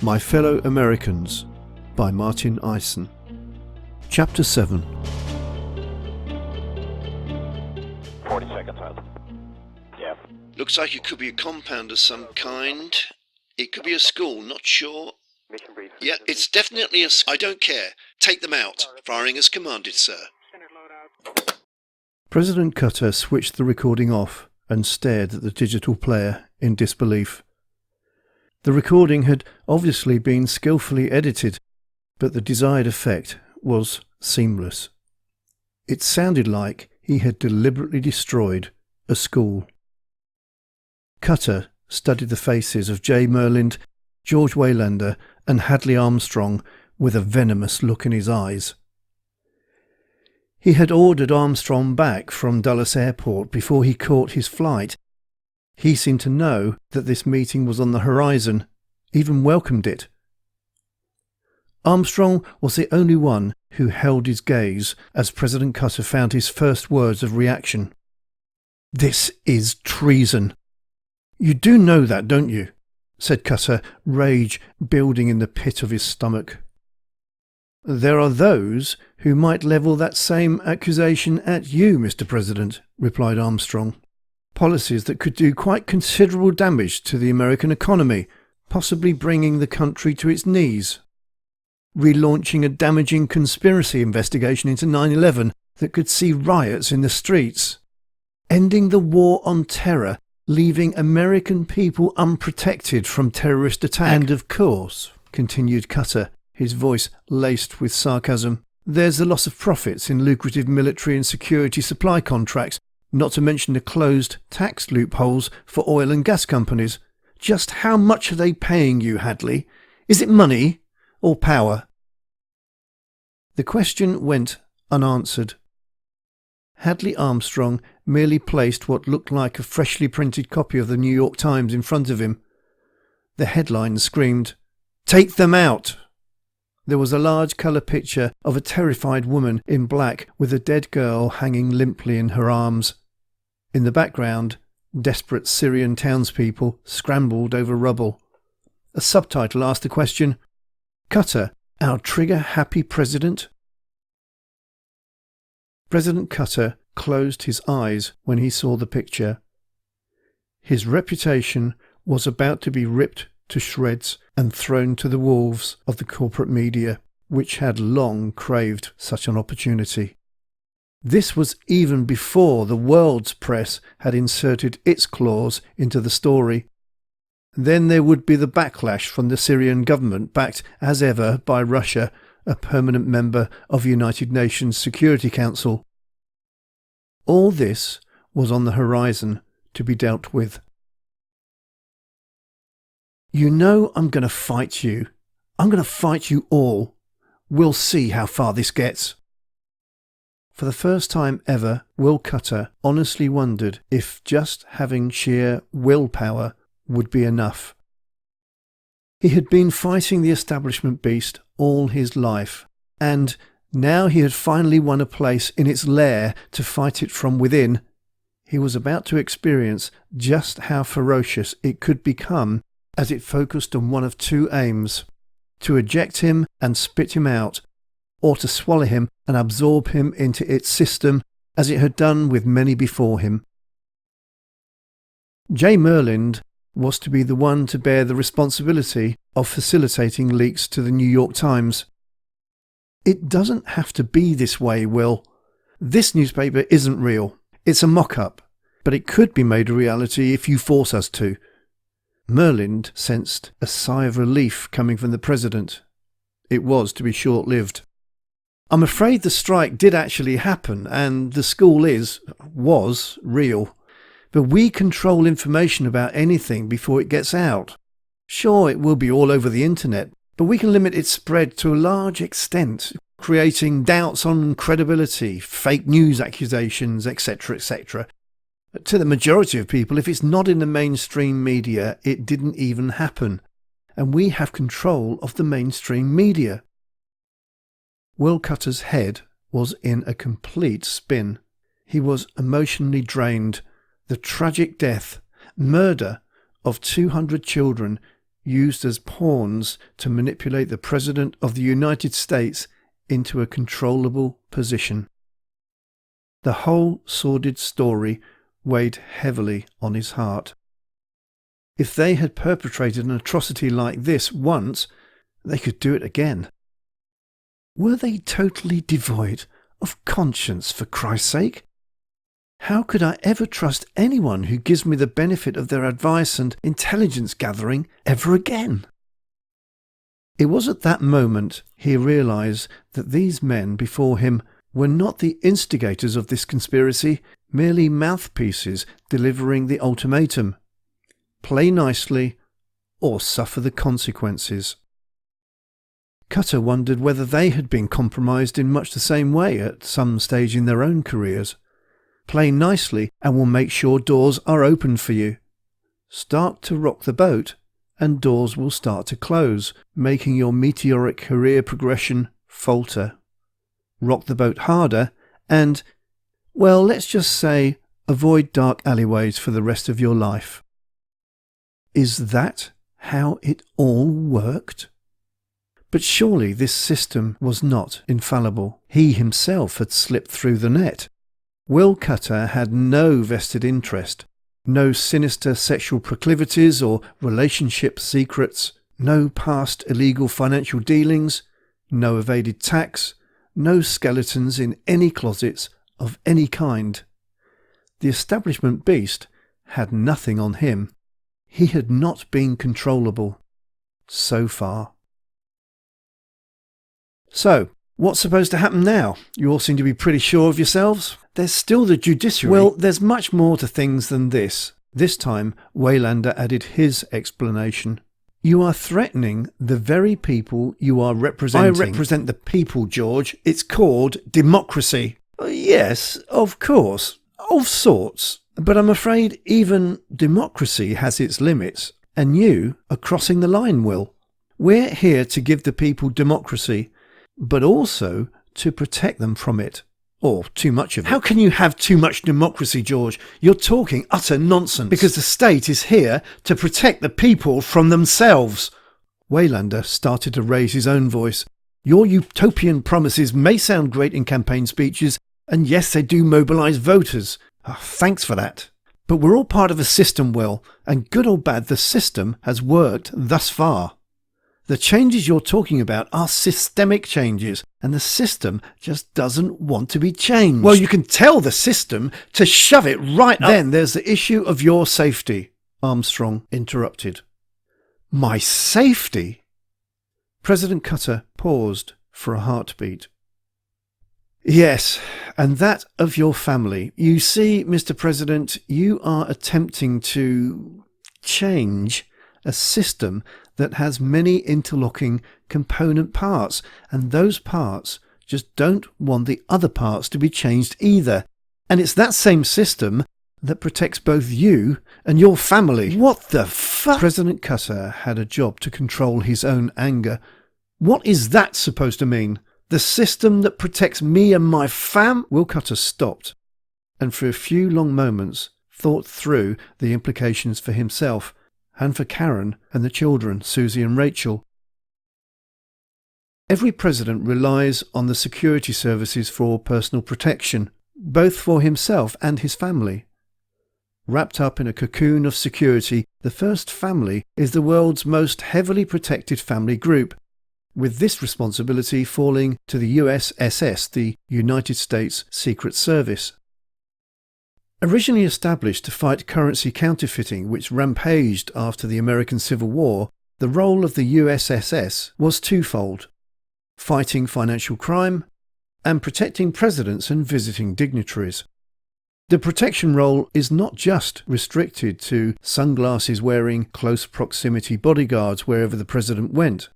My Fellow Americans by Martin Ison. Chapter 7. 40 seconds out. Yeah. Looks like it could be a compound of some kind. It could be a school, not sure. Mission brief. Yeah, it's definitely I don't care. Take them out. Firing as commanded, sir. President Cutter switched the recording off and stared at the digital player in disbelief. The recording had obviously been skillfully edited, but the desired effect was seamless. It sounded like he had deliberately destroyed a school. Cutter studied the faces of J. Merlind, George Waylander and Hadley Armstrong with a venomous look in his eyes. He had ordered Armstrong back from Dulles Airport before he caught his flight. He seemed to know that this meeting was on the horizon, even welcomed it. Armstrong was the only one who held his gaze as President Cutter found his first words of reaction. "This is treason." "You do know that, don't you?" said Cutter, rage building in the pit of his stomach. "There are those who might level that same accusation at you, Mr. President," replied Armstrong. "Policies that could do quite considerable damage to the American economy, possibly bringing the country to its knees. Relaunching a damaging conspiracy investigation into 9/11 that could see riots in the streets. Ending the war on terror, leaving American people unprotected from terrorist attack. And of course," continued Cutter, his voice laced with sarcasm, "there's the loss of profits in lucrative military and security supply contracts, not to mention the closed tax loopholes for oil and gas companies. Just how much are they paying you, Hadley? Is it money or power?" The question went unanswered. Hadley Armstrong merely placed what looked like a freshly printed copy of the New York Times in front of him. The headline screamed, "Take them out!" There was a large colour picture of a terrified woman in black with a dead girl hanging limply in her arms. In the background, desperate Syrian townspeople scrambled over rubble. A subtitle asked the question, "Cutter, our trigger-happy president?" President Cutter closed his eyes when he saw the picture. His reputation was about to be ripped to shreds and thrown to the wolves of the corporate media, which had long craved such an opportunity. This was even before the world's press had inserted its claws into the story. Then there would be the backlash from the Syrian government, backed as ever by Russia, a permanent member of the United Nations Security Council. All this was on the horizon to be dealt with. "You know I'm going to fight you. I'm going to fight you all. We'll see how far this gets." For the first time ever, Will Cutter honestly wondered if just having sheer willpower would be enough. He had been fighting the establishment beast all his life, and now he had finally won a place in its lair to fight it from within. He was about to experience just how ferocious it could become as it focused on one of two aims: to eject him and spit him out, or to swallow him and absorb him into its system as it had done with many before him. J. Merlind was to be the one to bear the responsibility of facilitating leaks to the New York Times. "It doesn't have to be this way, Will. This newspaper isn't real. It's a mock-up, but it could be made a reality if you force us to." Merlind sensed a sigh of relief coming from the president. It was to be short-lived. "I'm afraid the strike did actually happen, and the school was real. But we control information about anything before it gets out. Sure, it will be all over the internet, but we can limit its spread to a large extent, creating doubts on credibility, fake news accusations, etc., etc. To the majority of people, if it's not in the mainstream media, it didn't even happen. And we have control of the mainstream media." Will Cutter's head was in a complete spin. He was emotionally drained. The tragic death, murder of 200 children used as pawns to manipulate the President of the United States into a controllable position. The whole sordid story weighed heavily on his heart. If they had perpetrated an atrocity like this once, they could do it again. Were they totally devoid of conscience, for Christ's sake? How could I ever trust anyone who gives me the benefit of their advice and intelligence gathering ever again? It was at that moment he realized that these men before him were not the instigators of this conspiracy, merely mouthpieces delivering the ultimatum: play nicely or suffer the consequences. Cutter wondered whether they had been compromised in much the same way at some stage in their own careers. Play nicely and we'll make sure doors are open for you. Start to rock the boat and doors will start to close, making your meteoric career progression falter. Rock the boat harder and, well, let's just say, avoid dark alleyways for the rest of your life. Is that how it all worked? But surely this system was not infallible. He himself had slipped through the net. Will Cutter had no vested interest, no sinister sexual proclivities or relationship secrets, no past illegal financial dealings, no evaded tax, no skeletons in any closets of any kind. The establishment beast had nothing on him. He had not been controllable. So far. So, what's supposed to happen now? You all seem to be pretty sure of yourselves. There's still the judiciary. Well, there's much more to things than this. This time, Waylander added his explanation. You are threatening the very people you are representing. I represent the people, George. It's called democracy. Yes, of course. Of sorts. But I'm afraid even democracy has its limits. And you are crossing the line, Will. We're here to give the people democracy, but also to protect them from it. Or too much of it. How can you have too much democracy, George? You're talking utter nonsense. Because the state is here to protect the people from themselves. Waylander started to raise his own voice. Your utopian promises may sound great in campaign speeches, and yes, they do mobilise voters. Thanks for that. But we're all part of a system, Will, and good or bad, the system has worked thus far. The changes you're talking about are systemic changes, and the system just doesn't want to be changed. Well, you can tell the system to shove it right up. Then there's the issue of your safety, Armstrong interrupted. My safety? President Cutter paused for a heartbeat. Yes, and that of your family. You see, Mr. President, you are attempting to change a system that has many interlocking component parts, and those parts just don't want the other parts to be changed either. And it's that same system that protects both you and your family. What the fuck? President Cutter had a job to control his own anger. What is that supposed to mean? The system that protects me and my fam? Will Cutter stopped, and for a few long moments thought through the implications for himself, and for Karen and the children, Susie and Rachel. Every president relies on the security services for personal protection, both for himself and his family. Wrapped up in a cocoon of security, the first family is the world's most heavily protected family group, with this responsibility falling to the USSS, the United States Secret Service. Originally established to fight currency counterfeiting, which rampaged after the American Civil War, the role of the USSS was twofold: fighting financial crime and protecting presidents and visiting dignitaries. The protection role is not just restricted to sunglasses-wearing, close proximity bodyguards wherever the president went.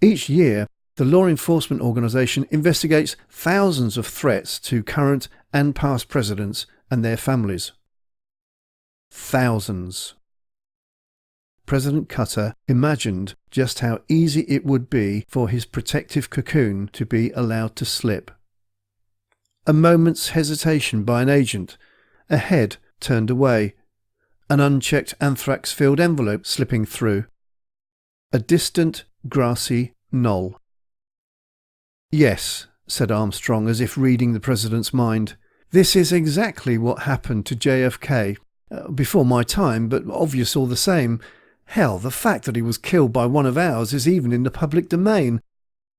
Each year, the law enforcement organisation investigates thousands of threats to current and past presidents and their families. Thousands. President Cutter imagined just how easy it would be for his protective cocoon to be allowed to slip. A moment's hesitation by an agent, a head turned away, an unchecked anthrax-filled envelope slipping through. a distant, grassy knoll. "Yes," said Armstrong, as if reading the president's mind. "This is exactly what happened to JFK. Before my time, but obvious all the same. Hell, the fact that he was killed by one of ours is even in the public domain.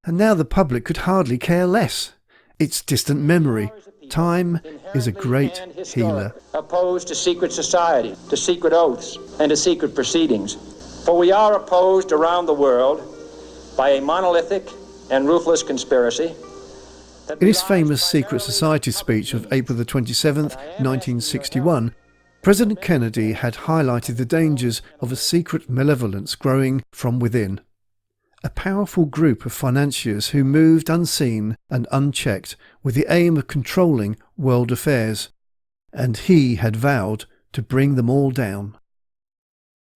And now the public could hardly care less. It's distant memory. Time is a great healer." Opposed to secret society, to secret oaths, and to secret proceedings. For we are opposed around the world by a monolithic and ruthless conspiracy. In his famous Secret Society speech of April the 27th, 1961, President Kennedy had highlighted the dangers of a secret malevolence growing from within. A powerful group of financiers who moved unseen and unchecked with the aim of controlling world affairs, and he had vowed to bring them all down.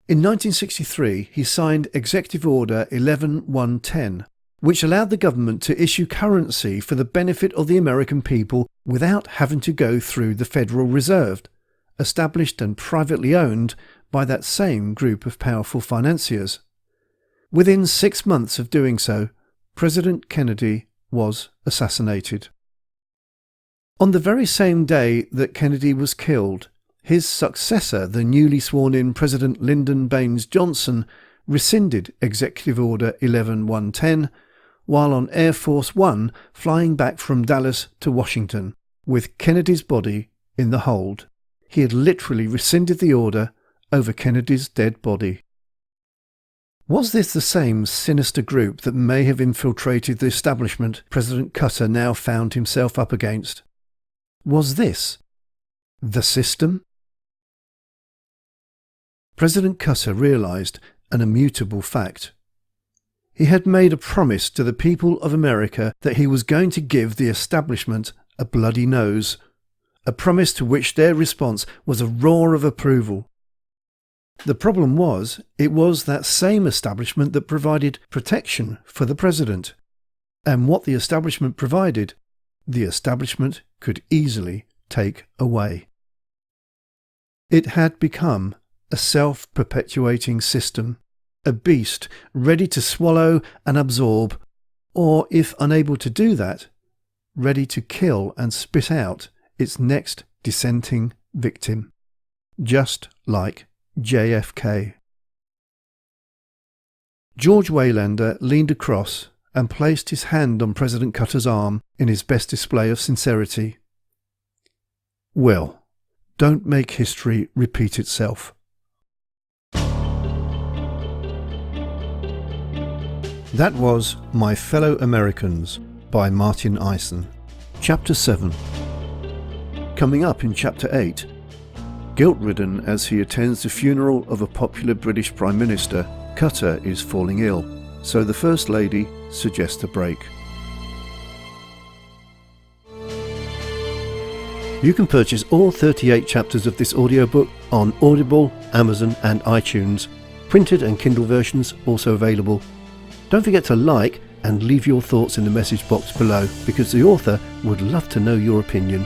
In 1963, he signed Executive Order 11110, which allowed the government to issue currency for the benefit of the American people without having to go through the Federal Reserve, established and privately owned by that same group of powerful financiers. Within 6 months of doing so, President Kennedy was assassinated. On the very same day that Kennedy was killed, his successor, the newly sworn-in President Lyndon Baines Johnson, rescinded Executive Order 11110 while on Air Force One flying back from Dallas to Washington, with Kennedy's body in the hold. He had literally rescinded the order over Kennedy's dead body. Was this the same sinister group that may have infiltrated the establishment President Cutter now found himself up against? Was this the system? President Cutter realized an immutable fact. He had made a promise to the people of America that he was going to give the establishment a bloody nose, a promise to which their response was a roar of approval. The problem was, it was that same establishment that provided protection for the president. And what the establishment provided, the establishment could easily take away. It had become a self-perpetuating system, a beast ready to swallow and absorb, or if unable to do that, ready to kill and spit out its next dissenting victim, just like JFK. George Waylander leaned across and placed his hand on President Cutter's arm in his best display of sincerity. "Well, don't make history repeat itself." That was My Fellow Americans by Martin Ison. Chapter 7. Coming up in Chapter 8, guilt-ridden as he attends the funeral of a popular British Prime Minister, Cutter is falling ill, so the First Lady suggests a break. You can purchase all 38 chapters of this audiobook on Audible, Amazon and iTunes. Printed and Kindle versions also available. Don't forget to like and leave your thoughts in the message box below, because the author would love to know your opinion.